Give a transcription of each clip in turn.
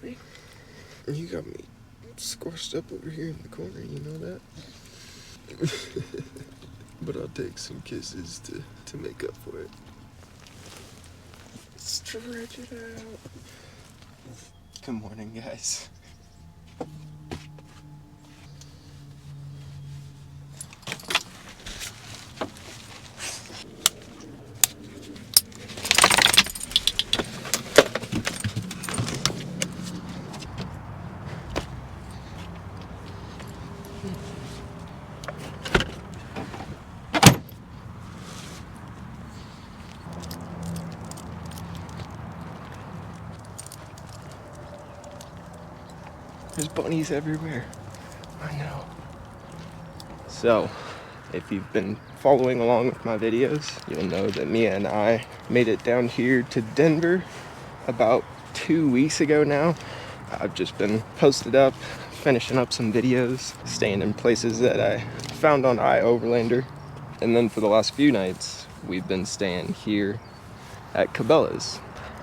me? You got me squashed up over here in the corner, you know that? But I'll take some kisses to make up for it. Stretch it out. Good morning, guys. There's bunnies everywhere. I know. So, if you've been following along with my videos, you'll know that Mia and I made it down here to Denver about 2 weeks ago now. I've just been posted up, finishing up some videos, staying in places that I found on iOverlander. And then for the last few nights, we've been staying here at Cabela's.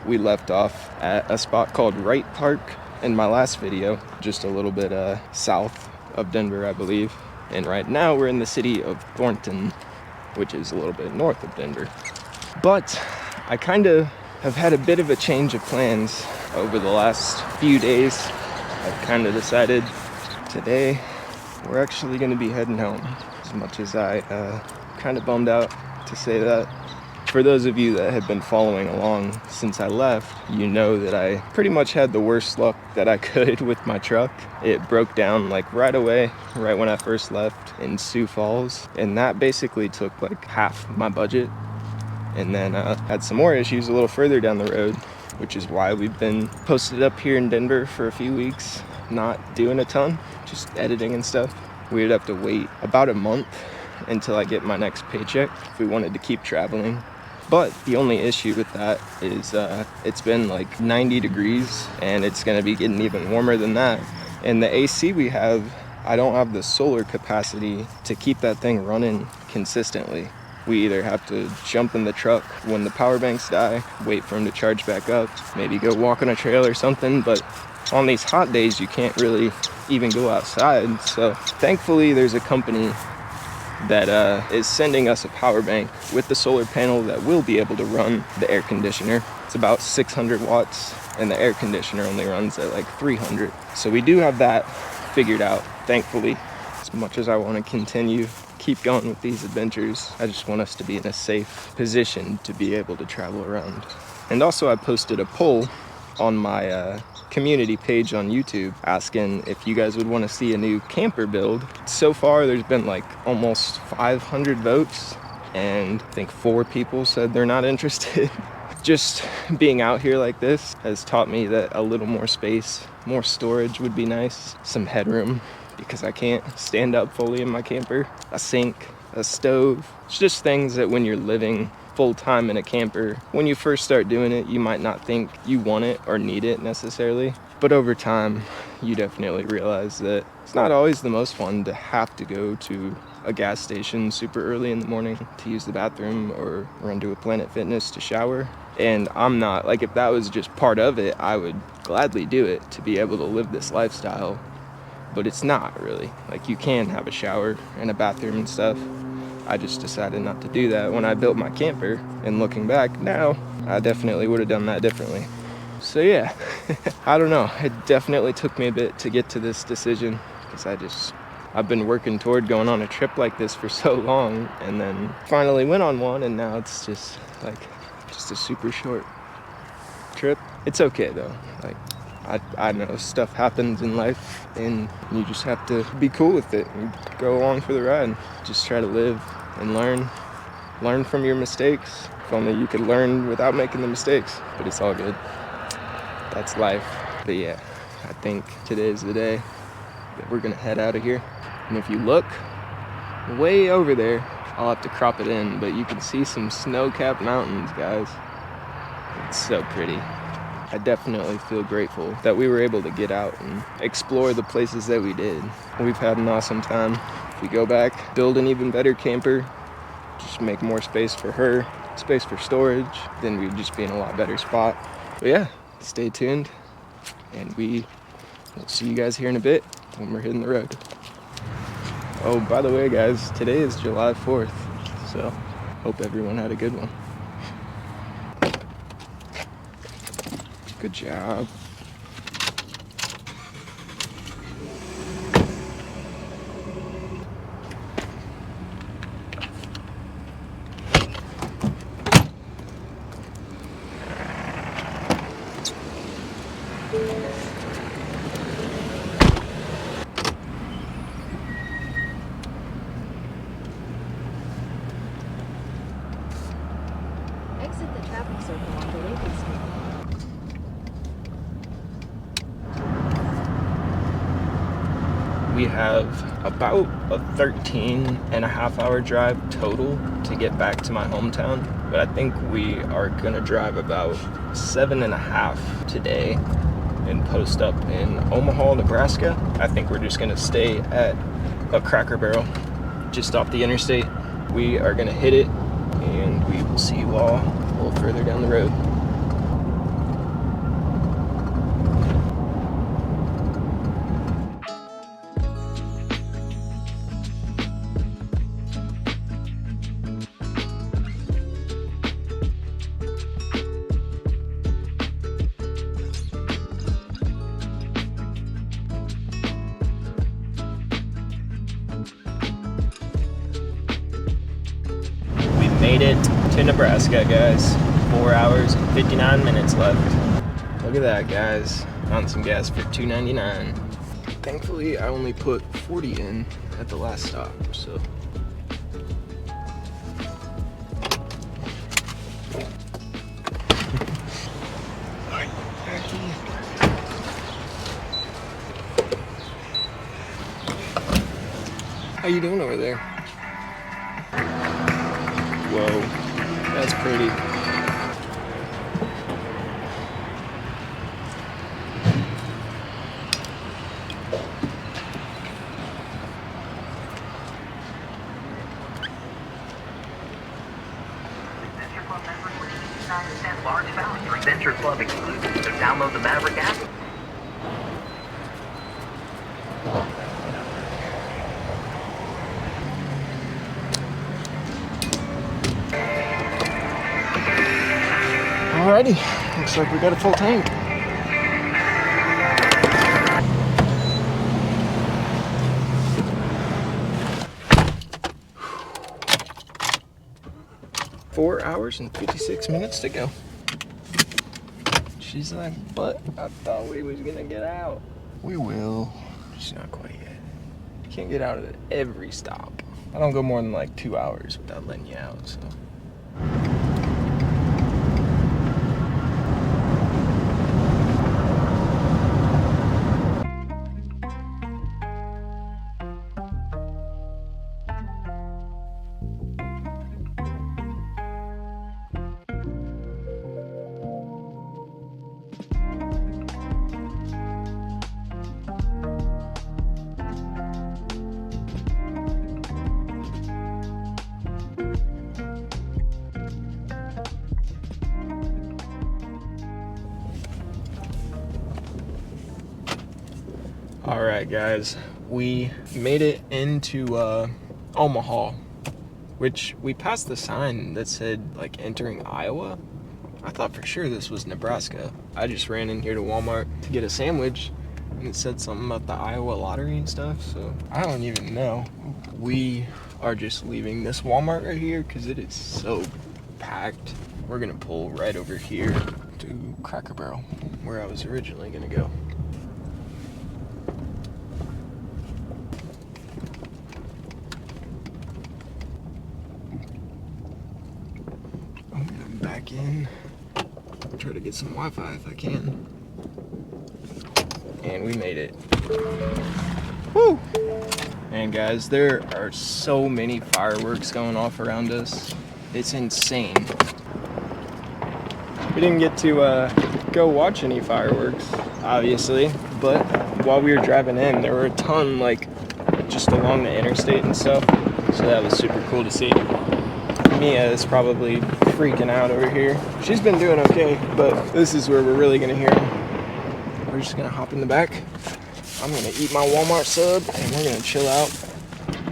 We left off at a spot called Wright Park in my last video, just a little bit south of Denver, I believe. And right now we're in the city of Thornton, which is a little bit north of Denver. But I kind of have had a bit of a change of plans over the last few days. I've kind of decided today we're actually going to be heading home. As much as I kind of bummed out to say that. For those of you that have been following along since I left, you know that I pretty much had the worst luck that I could with my truck. It broke down like right away, right when I first left in Sioux Falls. And that basically took like half my budget. And then had some more issues a little further down the road, which is why we've been posted up here in Denver for a few weeks, not doing a ton, just editing and stuff. We'd have to wait about a month until I get my next paycheck if we wanted to keep traveling. But the only issue with that is it's been like 90 degrees and it's gonna be getting even warmer than that. And the AC we have, I don't have the solar capacity to keep that thing running consistently. We either have to jump in the truck when the power banks die, wait for them to charge back up, maybe go walk on a trail or something. But on these hot days, you can't really even go outside. So thankfully, there's a company that is sending us a power bank with the solar panel that will be able to run the air conditioner. It's about 600 watts and the air conditioner only runs at like 300. So we do have that figured out, thankfully. As much as I want to keep going with these adventures, I just want us to be in a safe position to be able to travel around. And also I posted a poll on my community page on YouTube asking if you guys would want to see a new camper build. So far there's been like almost 500 votes and I think 4 people said they're not interested. Just being out here like this has taught me that a little more space, more storage would be nice, some headroom because I can't stand up fully in my camper, a sink, a stove. It's just things that when you're living full-time in a camper, when you first start doing it, you might not think you want it or need it necessarily. But over time, you definitely realize that it's not always the most fun to have to go to a gas station super early in the morning to use the bathroom or run to a Planet Fitness to shower. And I'm not, like if that was just part of it, I would gladly do it to be able to live this lifestyle. But it's not really. Like you can have a shower and a bathroom and stuff. I just decided not to do that when I built my camper, and looking back now, I definitely would have done that differently. So yeah, I don't know. It definitely took me a bit to get to this decision because I've been working toward going on a trip like this for so long, and then finally went on one, and now it's just a super short trip. It's okay though. Like I know stuff happens in life and you just have to be cool with it and go along for the ride. Just try to live and learn from your mistakes. If only you could learn without making the mistakes, but it's all good. That's life. But yeah, I think today is the day that we're gonna head out of here. And if you look way over there, I'll have to crop it in, but you can see some snow-capped mountains, guys. It's so pretty. I definitely feel grateful that we were able to get out and explore the places that we did. We've had an awesome time. If we go back, build an even better camper, just make more space for her, space for storage, then we'd just be in a lot better spot. But yeah, stay tuned and we will see you guys here in a bit when we're hitting the road. Oh, by the way, guys, today is July 4th, so hope everyone had a good one. Good job. Exit the traffic circle on Lincoln Street. We have about a 13.5-hour drive total to get back to my hometown, but I think we are gonna drive about 7.5 today and post up in Omaha, Nebraska. I think we're just gonna stay at a Cracker Barrel just off the interstate. We are gonna hit it, and we will see you all a little further down the road. Made it to Nebraska, guys. 4 hours and 59 minutes left. Look at that, guys. Found some gas for $2.99. Thankfully, I only put 40 in at the last stop, so. How you doing over there? Whoa, that's pretty. Large value. Adventure Club exclusive. So download the Maverick app. Alrighty, looks like we got a full tank. Four hours and 56 minutes to go. She's like, but I thought we was gonna get out. We will, just not quite yet. You can't get out at every stop. I don't go more than like 2 hours without letting you out, so. All right, guys, we made it into Omaha, which we passed the sign that said like entering Iowa. I thought for sure this was Nebraska. I just ran in here to Walmart to get a sandwich, and it said something about the Iowa lottery and stuff, so I don't even know. We are just leaving this Walmart right here because it is so packed. We're gonna pull right over here to Cracker Barrel, where I was originally gonna go. Back in, try to get some Wi-Fi if I can. And we made it. Woo! And guys, there are so many fireworks going off around us. It's insane. We didn't get to go watch any fireworks, obviously, but while we were driving in, there were a ton like just along the interstate and stuff. So that was super cool to see. Mia is probably freaking out over here. She's been doing okay, but this is where we're really gonna hear them. we're just gonna hop in the back. I'm gonna eat my Walmart sub and we're gonna chill out.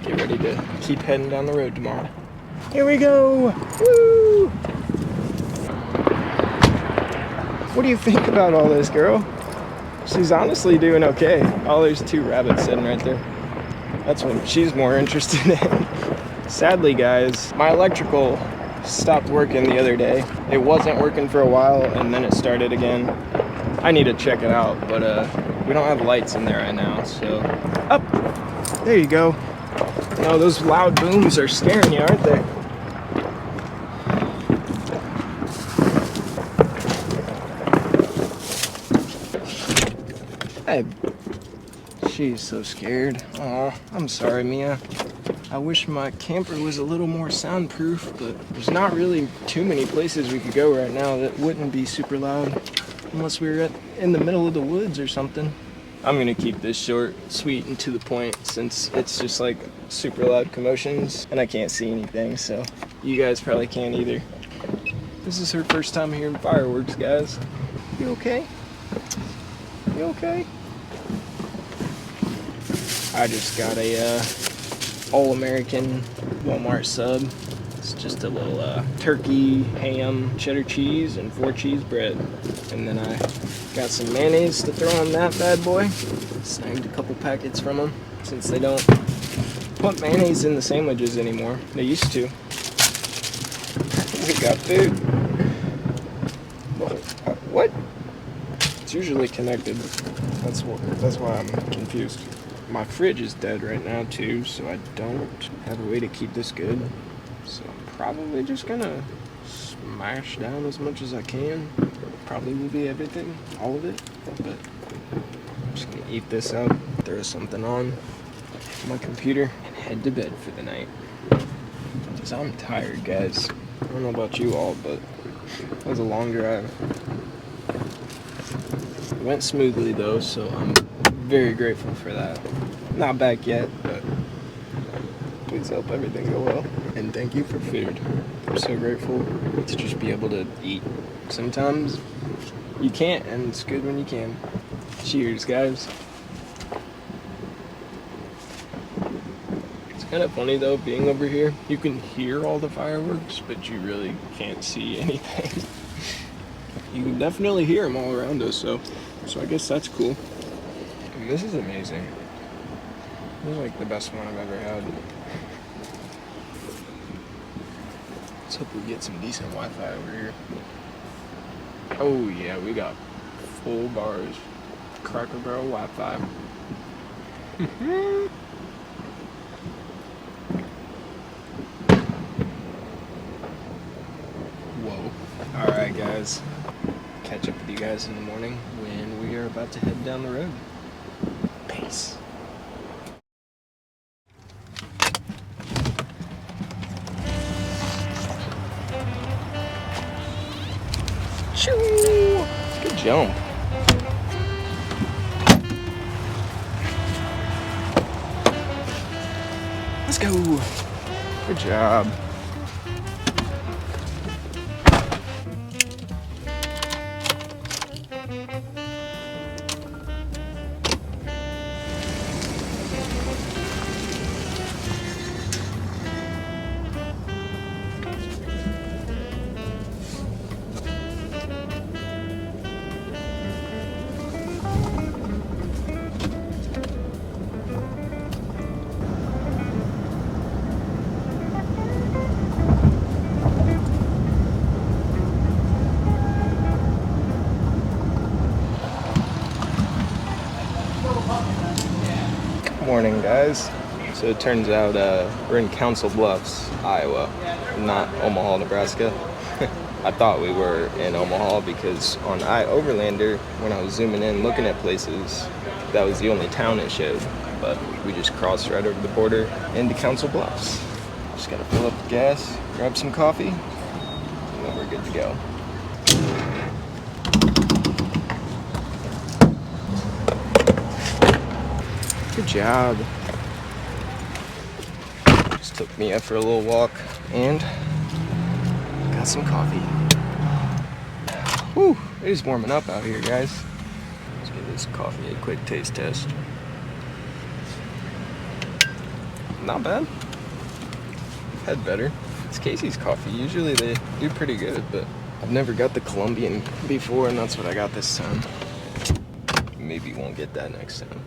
Get ready to keep heading down the road tomorrow. Here we go! Woo! What do you think about all this, girl? She's honestly doing okay. Oh, there's 2 rabbits sitting right there. That's what she's more interested in. Sadly, guys, my electrical stopped working the other day. It wasn't working for a while, and then it started again. I need to check it out, but we don't have lights in there right now, so... Up! There you go. No, those loud booms are scaring you, aren't they? Hey. She's so scared. Aw, I'm sorry, Mia. I wish my camper was a little more soundproof, but there's not really too many places we could go right now that wouldn't be super loud, unless we were in the middle of the woods or something. I'm gonna keep this short, sweet, and to the point, since it's just like super loud commotions, and I can't see anything, so you guys probably can't either. This is her first time hearing fireworks, guys. You okay? You okay? I just got a all-American Walmart sub. It's just a little turkey, ham, cheddar cheese, and 4 cheese bread. And then I got some mayonnaise to throw on that bad boy. Snagged a couple packets from them, since they don't put mayonnaise in the sandwiches anymore. They used to. We got food. What? It's usually connected. That's why I'm confused. My fridge is dead right now too, so I don't have a way to keep this good. So I'm probably just gonna smash down as much as I can. Probably will be everything, all of it, but I'm just gonna eat this up, throw something on my computer, and head to bed for the night. Because I'm tired, guys. I don't know about you all, but it was a long drive. It went smoothly though, so I'm very grateful for that. Not back yet, but please help everything go well. And thank you for food. I'm so grateful to just be able to eat. Sometimes you can't, and it's good when you can. Cheers, guys. It's kind of funny though, being over here. You can hear all the fireworks, but you really can't see anything. You can definitely hear them all around us, so I guess that's cool. And this is amazing. This is like the best one I've ever had. Let's hope we get some decent Wi-Fi over here. Oh yeah, we got full bars. Cracker Barrel Wi-Fi. Whoa. Alright guys. Catch up with you guys in the morning when we are about to head down the road. Peace. Choo! Good jump. Let's go. Good job. Morning, guys. So it turns out we're in Council Bluffs, Iowa, not Omaha, Nebraska. I thought we were in Omaha because on iOverlander, when I was zooming in looking at places, that was the only town it showed. But we just crossed right over the border into Council Bluffs. Just gotta fill up the gas, grab some coffee, and then we're good to go. Good job. Just took Mia for a little walk and got some coffee. Whew, it is warming up out here, guys. Let's get this coffee a quick taste test. Not bad. Had better. It's Casey's coffee. Usually they do pretty good, but I've never got the Colombian before, and that's what I got this time. Maybe won't get that next time.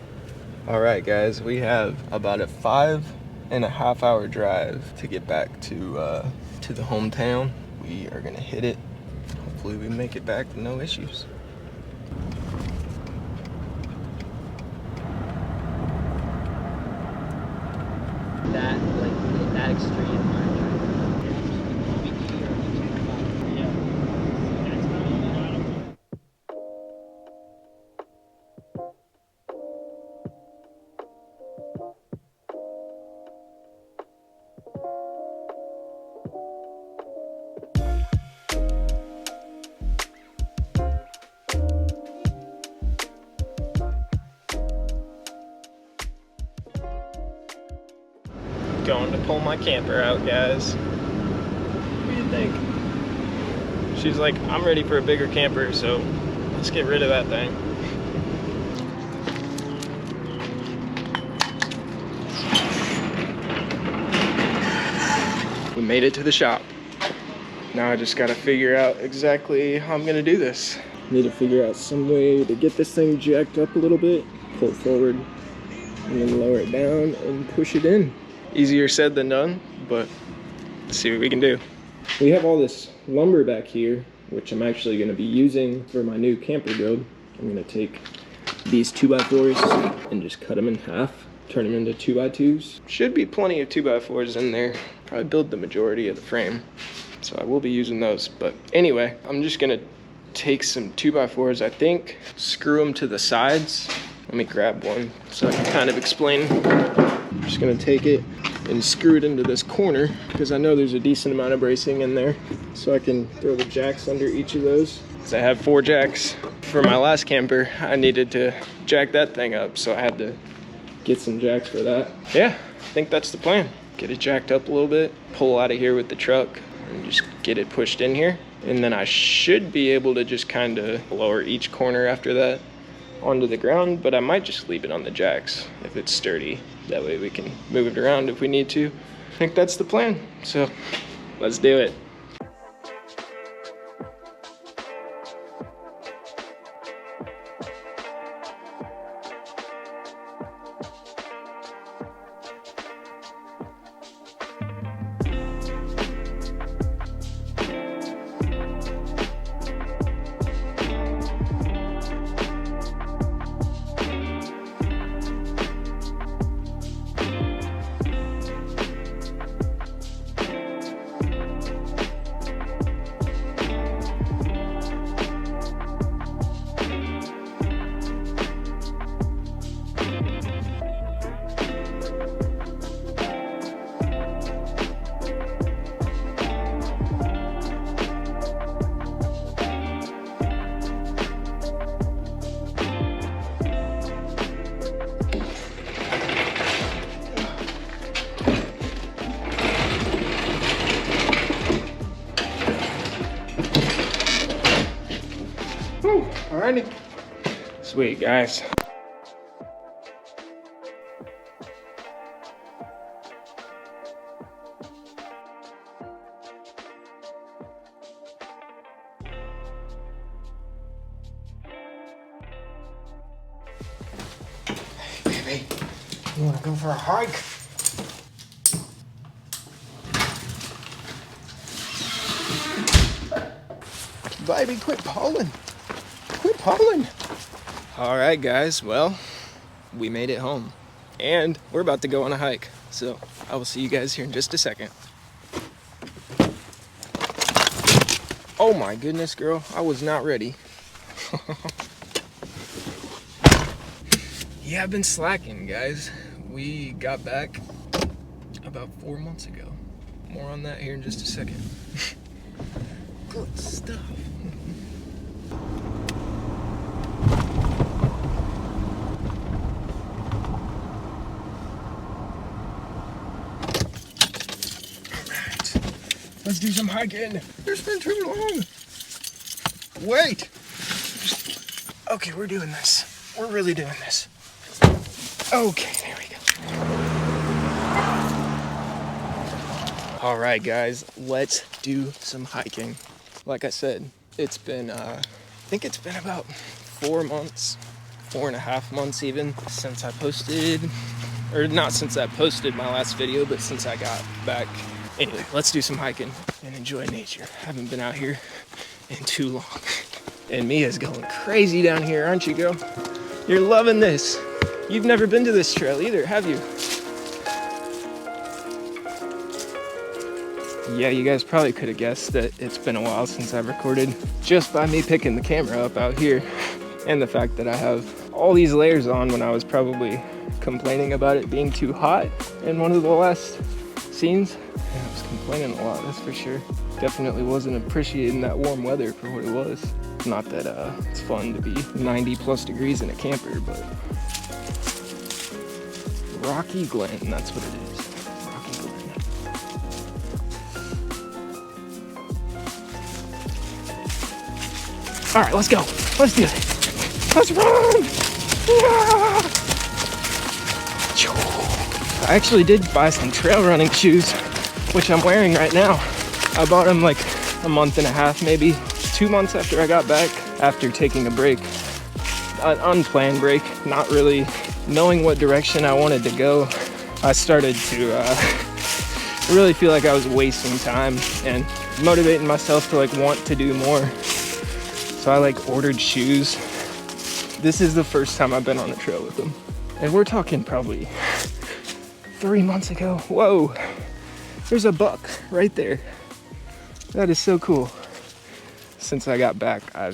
All right, guys, we have about a 5.5 hour drive to get back to the hometown. We are gonna hit it. Hopefully we make it back with no issues. That extreme hard drive. Going to pull my camper out, guys. What do you think? She's like, I'm ready for a bigger camper, so let's get rid of that thing. We made it to the shop. Now I just gotta figure out exactly how I'm gonna do this. Need to figure out some way to get this thing jacked up a little bit, pull it forward, and then lower it down and push it in. Easier said than done, but let's see what we can do. We have all this lumber back here, which I'm actually gonna be using for my new camper build. I'm gonna take these 2x4s and just cut them in half, turn them into 2x2s. Should be plenty of 2x4s in there. Probably build the majority of the frame. So I will be using those. But anyway, I'm just gonna take some 2x4s, I think, screw them to the sides. Let me grab one so I can kind of explain. I'm just gonna take it and screw it into this corner because I know there's a decent amount of bracing in there. So I can throw the jacks under each of those. Because I have 4 jacks. For my last camper, I needed to jack that thing up, so I had to get some jacks for that. Yeah, I think that's the plan. Get it jacked up a little bit, pull out of here with the truck, and just get it pushed in here. And then I should be able to just kind of lower each corner after that onto the ground, but I might just leave it on the jacks if it's sturdy. That way we can move it around if we need to. I think that's the plan, so let's do it. Alrighty. Sweet, guys. Hey, baby, you wanna go for a hike? Baby, quit pulling. Quit pulling. All right, guys. Well, we made it home. And we're about to go on a hike. So I will see you guys here in just a second. Oh my goodness, girl. I was not ready. Yeah, I've been slacking, guys. We got back about 4 months ago. More on that here in just a second. Good stuff. Let's do some hiking. It's been too long. Wait. Okay, we're doing this. We're really doing this. Okay, there we go. All right, guys, let's do some hiking. Like I said, it's been, I think it's been about 4 months, 4.5 months even, since I posted, or not since I posted my last video, but since I got back. Anyway, let's do some hiking and enjoy nature. Haven't been out here in too long. And Mia's going crazy down here, aren't you, girl? You're loving this. You've never been to this trail either, have you? Yeah, you guys probably could have guessed that it's been a while since I've recorded just by me picking the camera up out here, and the fact that I have all these layers on when I was probably complaining about it being too hot in one of the last scenes. Yeah, I was complaining a lot, that's for sure. Definitely wasn't appreciating that warm weather for what it was. Not that it's fun to be 90+ degrees in a camper, but Rocky Glen, that's what it is. Rocky Glen. All right, let's go. Let's do it. Let's run. Yeah. I actually did buy some trail running shoes, which I'm wearing right now. I bought them like a month and a half, maybe 2 months after I got back, after taking a break, an unplanned break, not really knowing what direction I wanted to go. I started to really feel like I was wasting time and motivating myself to like want to do more. So I like ordered shoes. This is the first time I've been on a trail with them. And we're talking probably 3 months ago. Whoa, there's a buck right there. That is so cool. Since I got back, I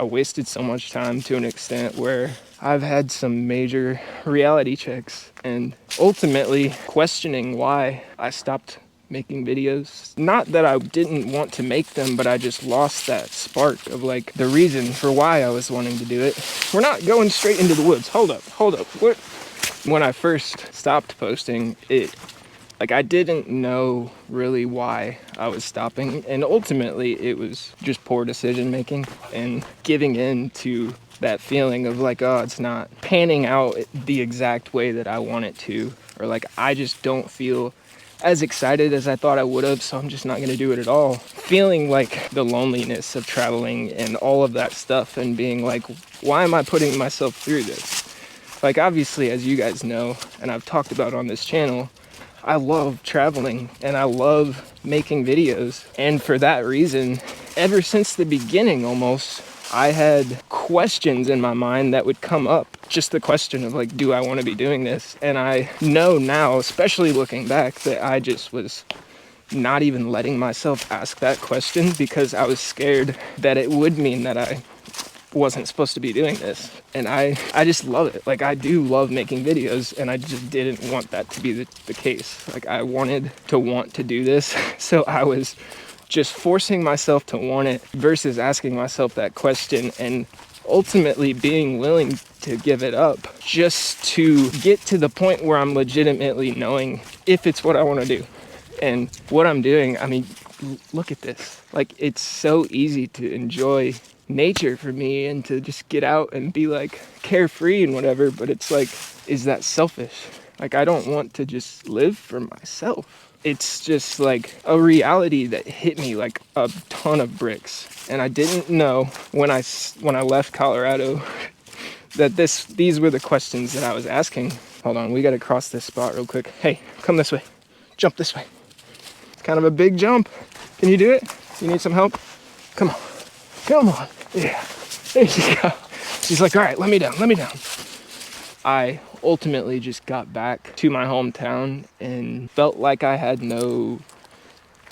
wasted so much time to an extent where I've had some major reality checks and ultimately questioning why I stopped making videos. Not that I didn't want to make them, but I just lost that spark of like the reason for why I was wanting to do it. We're not going straight into the woods. Hold up. What? When I first stopped posting, I didn't know really why I was stopping, and ultimately it was just poor decision making and giving in to that feeling of like, oh, it's not panning out the exact way that I want it to, or like I just don't feel as excited as I thought I would have, so I'm just not going to do it at all. Feeling like the loneliness of traveling and all of that stuff, and being like, why am I putting myself through this? Like, obviously, as you guys know, and I've talked about on this channel, I love traveling and I love making videos. And for that reason, ever since the beginning almost, I had questions in my mind that would come up. Just the question of like, do I want to be doing this? And I know now, especially looking back, that I just was not even letting myself ask that question because I was scared that it would mean that I wasn't supposed to be doing this. And I just love it. Like, I do love making videos, and I just didn't want that to be the case. Like, I wanted to want to do this, so I was just forcing myself to want it versus asking myself that question and ultimately being willing to give it up just to get to the point where I'm legitimately knowing if it's what I want to do. And what I'm doing, I mean, look at this. Like, it's so easy to enjoy nature for me and to just get out and be like carefree and whatever, but it's like, is that selfish? Like, I don't want to just live for myself. It's just like a reality that hit me like a ton of bricks. And I didn't know when I left Colorado that these were the questions that I was asking. Hold on, we gotta cross this spot real quick. Hey, come this way. Jump this way. It's kind of a big jump. Can you do it? You need some help? Come on. Come on. Yeah. There you go. She's like, all right, let me down. I ultimately just got back to my hometown and felt like I had no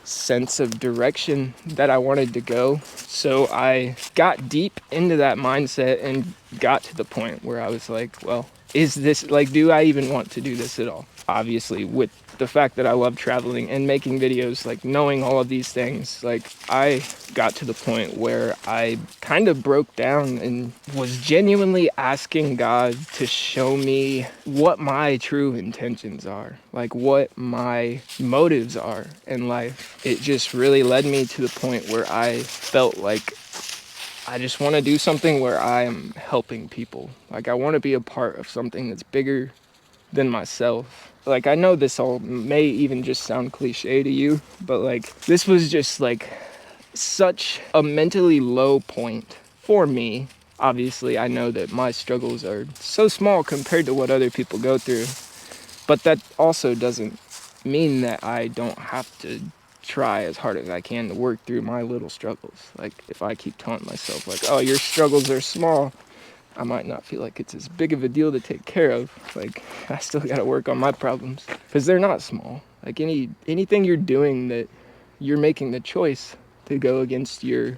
sense of direction that I wanted to go. So I got deep into that mindset and got to the point where I was like, well, is this, like, do I even want to do this at all? Obviously, with the fact that I love traveling and making videos, like knowing all of these things, like I got to the point where I kind of broke down and was genuinely asking God to show me what my true intentions are, like what my motives are in life. It just really led me to the point where I felt like I just want to do something where I am helping people. Like, I want to be a part of something that's bigger than myself. Like, I know this all may even just sound cliche to you, but like, this was just like such a mentally low point for me. Obviously, I know that my struggles are so small compared to what other people go through, but that also doesn't mean that I don't have to try as hard as I can to work through my little struggles. Like, if I keep telling myself like, oh, your struggles are small, I might not feel like it's as big of a deal to take care of. Like, I still gotta work on my problems, because they're not small. Like, anything you're doing that you're making the choice to go against your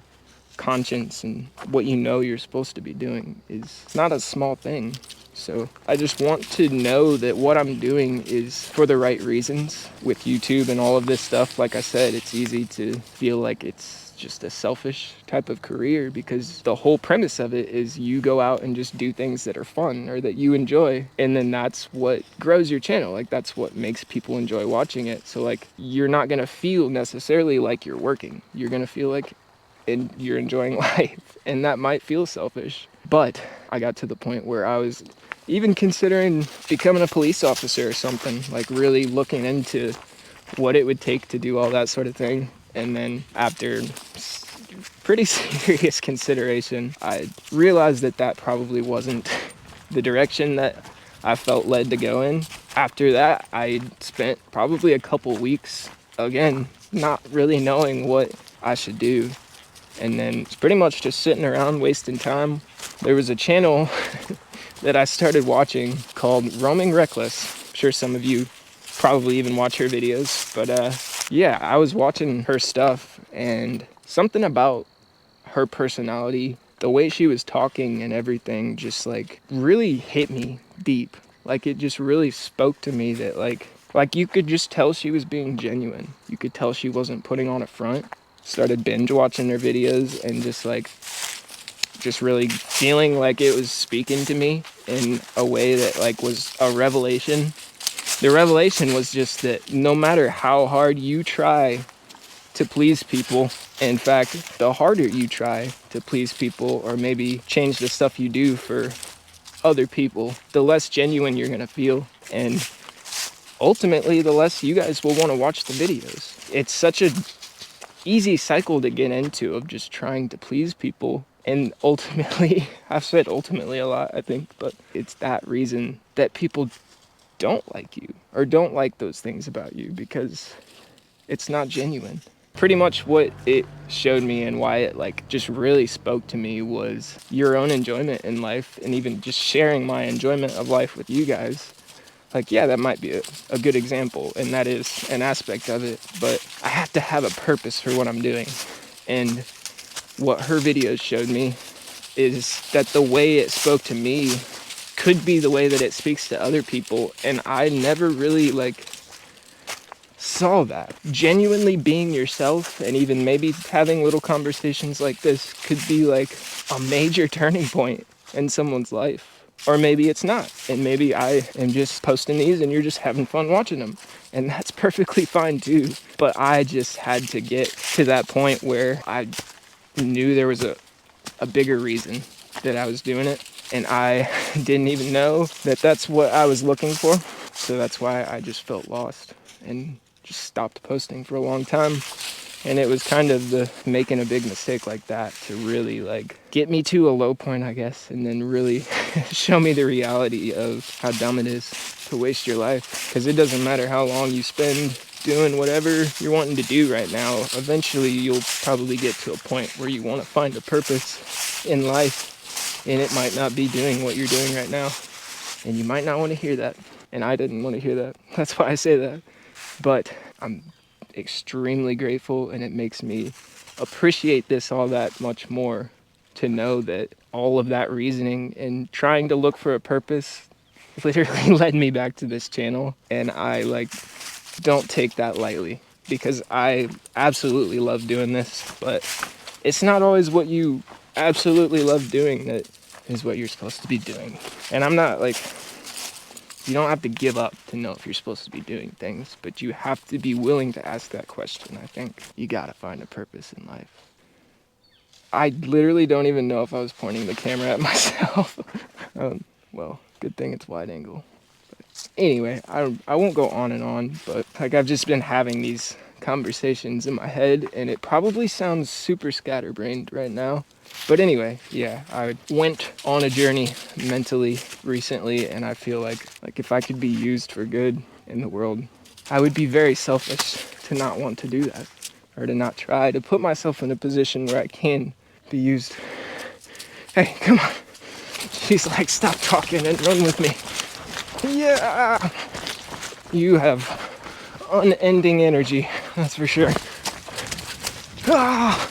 conscience and what you know you're supposed to be doing is not a small thing. So I just want to know that what I'm doing is for the right reasons. With YouTube and all of this stuff, like I said, it's easy to feel like it's just a selfish type of career, because the whole premise of it is you go out and just do things that are fun or that you enjoy, and then that's what grows your channel. Like, that's what makes people enjoy watching it. So like, you're not gonna feel necessarily like you're working. You're gonna feel like and you're enjoying life, and that might feel selfish. But I got to the point where I was even considering becoming a police officer or something, like really looking into what it would take to do all that sort of thing. And then after pretty serious consideration, I realized that that probably wasn't the direction that I felt led to go in. After that, I spent probably a couple weeks, again, not really knowing what I should do. And then it's pretty much just sitting around wasting time. There was a channel that I started watching called Roaming Reckless. I'm sure some of you probably even watch her videos, but yeah, I was watching her stuff, and something about her personality, the way she was talking and everything, just like really hit me deep. Like, it just really spoke to me that like you could just tell she was being genuine. You could tell she wasn't putting on a front. Started binge watching their videos and just really feeling like it was speaking to me in a way that like was a revelation. The revelation was just that no matter how hard you try to please people, in fact, the harder you try to please people or maybe change the stuff you do for other people, the less genuine you're gonna feel, and ultimately the less you guys will want to watch the videos. It's such a easy cycle to get into of just trying to please people, and ultimately, I've said ultimately a lot, I think, but it's that reason that people don't like you or don't like those things about you, because it's not genuine. Pretty much what it showed me and why it like just really spoke to me was your own enjoyment in life, and even just sharing my enjoyment of life with you guys. Like, yeah, that might be a good example, and that is an aspect of it, but I have to have a purpose for what I'm doing. And what her videos showed me is that the way it spoke to me could be the way that it speaks to other people, and I never really like saw that. Genuinely being yourself, and even maybe having little conversations like this, could be like a major turning point in someone's life. Or maybe it's not, and maybe I am just posting these and you're just having fun watching them, and that's perfectly fine too. But I just had to get to that point where I knew there was a bigger reason that I was doing it, and I didn't even know that that's what I was looking for. So that's why I just felt lost and just stopped posting for a long time. And it was kind of the making a big mistake like that to really like get me to a low point, I guess, and then really show me the reality of how dumb it is to waste your life. Because it doesn't matter how long you spend doing whatever you're wanting to do right now, eventually you'll probably get to a point where you want to find a purpose in life, and it might not be doing what you're doing right now. And you might not want to hear that, and I didn't want to hear that. That's why I say that. But I'm extremely grateful, and it makes me appreciate this all that much more to know that all of that reasoning and trying to look for a purpose literally led me back to this channel. And I like don't take that lightly, because I absolutely love doing this, but it's not always what you absolutely love doing that is what you're supposed to be doing. And I'm not like, you don't have to give up to know if you're supposed to be doing things, but you have to be willing to ask that question. I think you gotta find a purpose in life. I literally don't even know if I was pointing the camera at myself. Well, good thing it's wide angle. But anyway, I won't go on and on, but like I've just been having these conversations in my head, and it probably sounds super scatterbrained right now. But anyway, yeah, I went on a journey mentally recently, and I feel like if I could be used for good in the world, I would be very selfish to not want to do that, or to not try to put myself in a position where I can be used. Hey, come on. She's like, stop talking and run with me. Yeah. You have unending energy, that's for sure. Ah.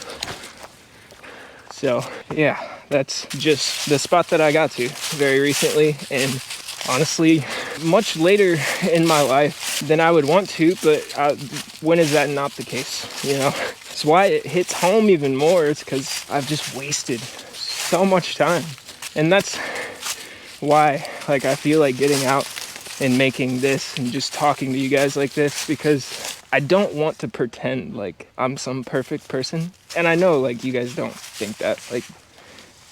So yeah, that's just the spot that I got to very recently, and honestly, much later in my life than I would want to, but when is that not the case, you know? It's why it hits home even more. It's because I've just wasted so much time. And that's why, like, I feel like getting out and making this and just talking to you guys like this, because I don't want to pretend like I'm some perfect person. And I know, like, you guys don't think that. Like,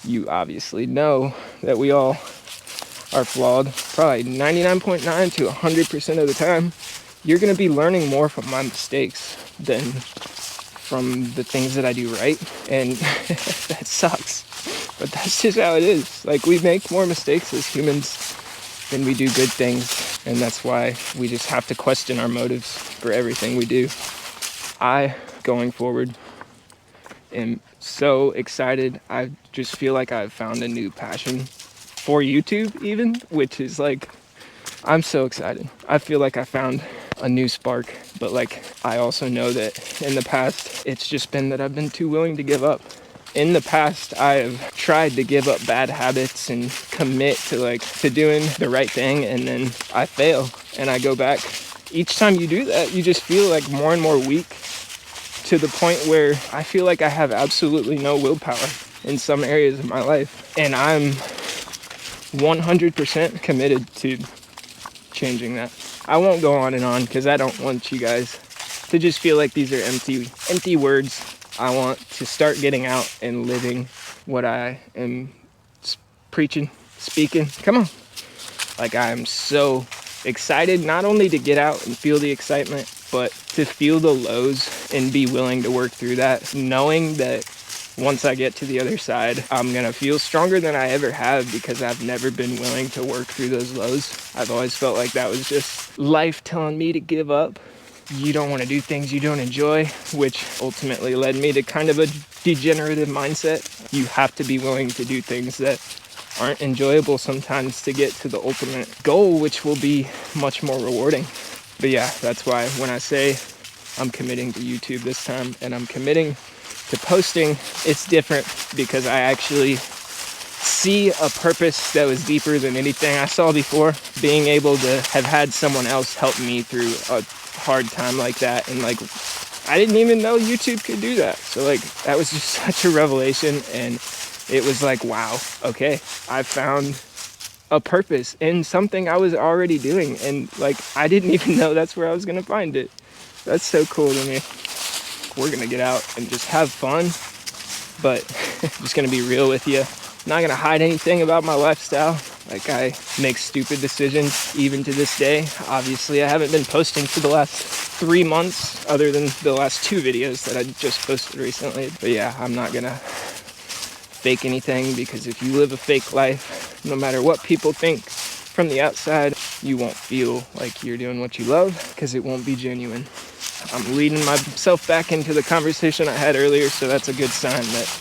you obviously know that we all are flawed. Probably 99.9 to 100% of the time, you're gonna be learning more from my mistakes than from the things that I do right. And that sucks. But that's just how it is. Like, we make more mistakes as humans than we do good things. And that's why we just have to question our motives for everything we do. I, going forward, am so excited. I just feel like I've found a new passion for YouTube even, which is like, I'm so excited. I feel like I found a new spark, but like, I also know that in the past, it's just been that I've been too willing to give up. In the past, I've tried to give up bad habits and commit to doing the right thing, and then I fail and I go back. Each time you do that, you just feel like more and more weak, to the point where I feel like I have absolutely no willpower in some areas of my life. And I'm 100% committed to changing that. I won't go on and on because I don't want you guys to just feel like these are empty words. I want to start getting out and living what I am preaching, speaking. Come on. Like, I am so excited not only to get out and feel the excitement, but to feel the lows and be willing to work through that, knowing that once I get to the other side, I'm gonna feel stronger than I ever have, because I've never been willing to work through those lows. I've always felt like that was just life telling me to give up. You don't want to do things you don't enjoy, which ultimately led me to kind of a degenerative mindset. You have to be willing to do things that aren't enjoyable sometimes to get to the ultimate goal, which will be much more rewarding. But yeah, that's why when I say I'm committing to YouTube this time, and I'm committing to posting, it's different because I actually see a purpose that was deeper than anything I saw before. Being able to have had someone else help me through a hard time like that, and like, I didn't even know YouTube could do that. So like, that was just such a revelation, and it was like, wow, okay, I found a purpose in something I was already doing, and like, I didn't even know that's where I was gonna find it. That's so cool to me. We're gonna get out and just have fun, but just gonna be real with you. Not gonna hide anything about my lifestyle. Like, I make stupid decisions even to this day. Obviously, I haven't been posting for the last 3 months, other than the last 2 videos that I just posted recently. But yeah, I'm not gonna fake anything, because if you live a fake life, no matter what people think from the outside, you won't feel like you're doing what you love, because it won't be genuine. I'm leading myself back into the conversation I had earlier, so that's a good sign that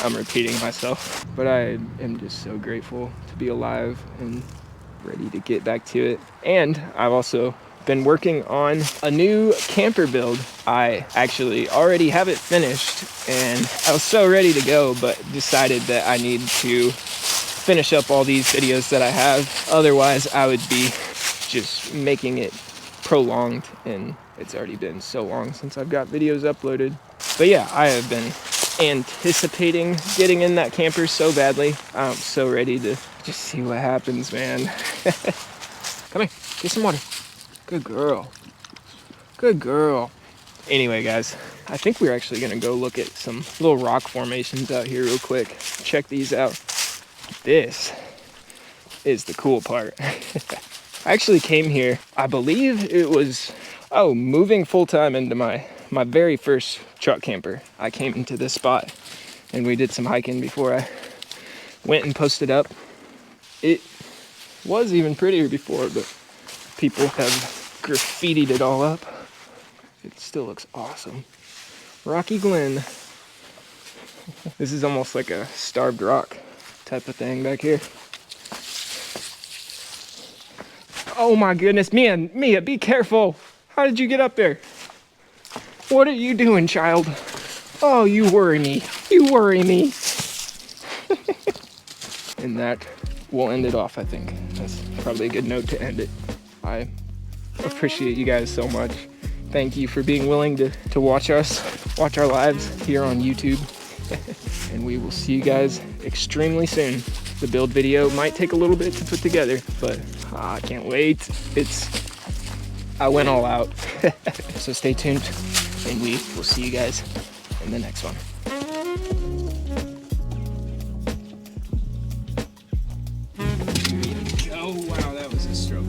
I'm repeating myself. But I am just so grateful to be alive and ready to get back to it. And I've also been working on a new camper build. I actually already have it finished, and I was so ready to go, but decided that I need to finish up all these videos that I have. Otherwise, I would be just making it prolonged, and it's already been so long since I've got videos uploaded. But yeah, I have been anticipating getting in that camper so badly. I'm so ready to just see what happens, man. Come here, get some water. Good girl. Good girl. Anyway, guys, I think we're actually gonna go look at some little rock formations out here real quick. Check these out. This is the cool part. I actually came here, I believe it was, moving full-time into my very first truck camper. I came into this spot and we did some hiking before I went and posted up. It was even prettier before, but people have graffitied it all up. It still looks awesome. Rocky Glen. This is almost like a Starved Rock type of thing back here. Oh my goodness, Mia, be careful. How did you get up there? What are you doing, child? Oh, you worry me. You worry me. And that will end it off, I think. That's probably a good note to end it. I appreciate you guys so much. Thank you for being willing to watch our lives here on YouTube. And we will see you guys extremely soon. The build video might take a little bit to put together, but I can't wait. I went all out. So stay tuned, and we will see you guys in the next one. Oh wow, that was a struggle.